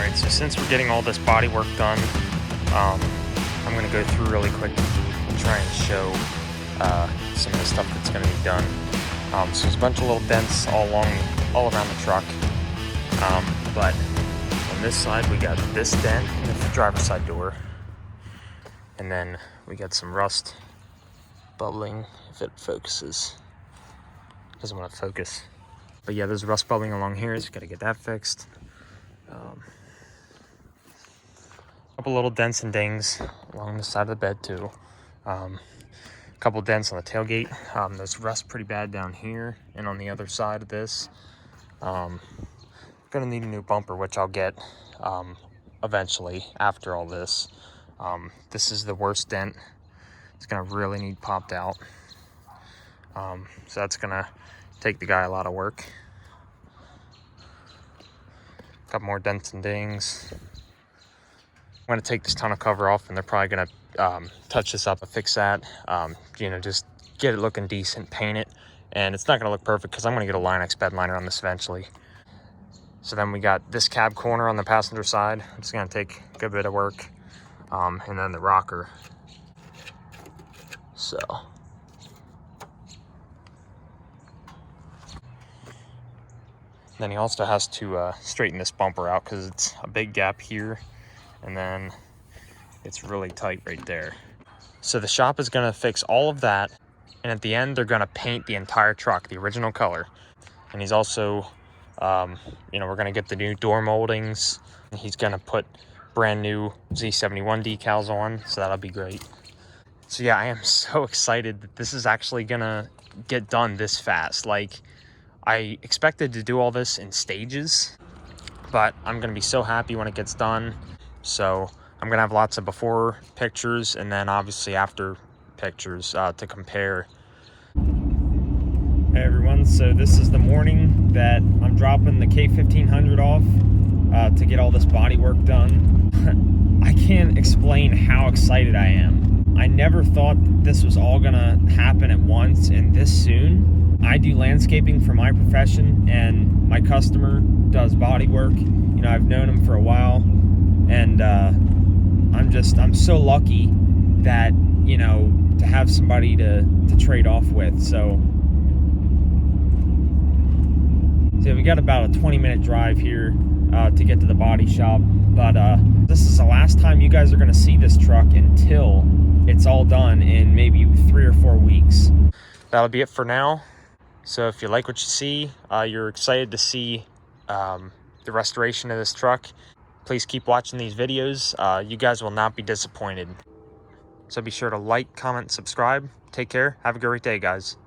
Alright, so since we're getting all this body work done, I'm going to go through really quick and try and show some of the stuff that's going to be done. So there's a bunch of little dents all around the truck, but on this side we got this dent in the driver's side door, and then we got some rust bubbling. If it focuses, doesn't want to focus, but yeah, there's rust bubbling along here, so got to get that fixed. A couple little dents and dings along the side of the bed too. A couple dents on the tailgate. There's rust pretty bad down here and on the other side of this. Gonna need a new bumper, which I'll get eventually after all this. This is the worst dent. It's gonna really need popped out. So that's gonna take the guy a lot of work. A couple more dents and dings. I'm going to take this tonneau cover off, and they're probably going to touch this up and fix that. Just get it looking decent, paint it. And it's not going to look perfect because I'm going to get a Line-X bed liner on this eventually. So then we got this cab corner on the passenger side. It's going to take a good bit of work. And then the rocker. So. Then he also has to straighten this bumper out because it's a big gap here. And then it's really tight right there. So the shop is going to fix all of that, and at the end they're going to paint the entire truck the original color. And he's also we're going to get the new door moldings. He's going to put brand new Z71 decals on, so that'll be great. So yeah, I am so excited that this is actually going to get done this fast. Like, I expected to do all this in stages, but I'm going to be so happy when it gets done. So I'm going to have lots of before pictures and then obviously after pictures to compare. Hey everyone, so this is the morning that I'm dropping the K1500 off to get all this body work done. I can't explain how excited I am. I never thought that this was all going to happen at once and this soon. I do landscaping for my profession, and my customer does body work. I've known him for a while. And I'm so lucky that, to have somebody to trade off with. So we got about a 20-minute drive here to get to the body shop. But this is the last time you guys are going to see this truck until it's all done in maybe 3 or 4 weeks. That'll be it for now. So if you like what you see, you're excited to see the restoration of this truck, please keep watching these videos. You guys will not be disappointed. So be sure to like, comment, subscribe. Take care. Have a great day, guys.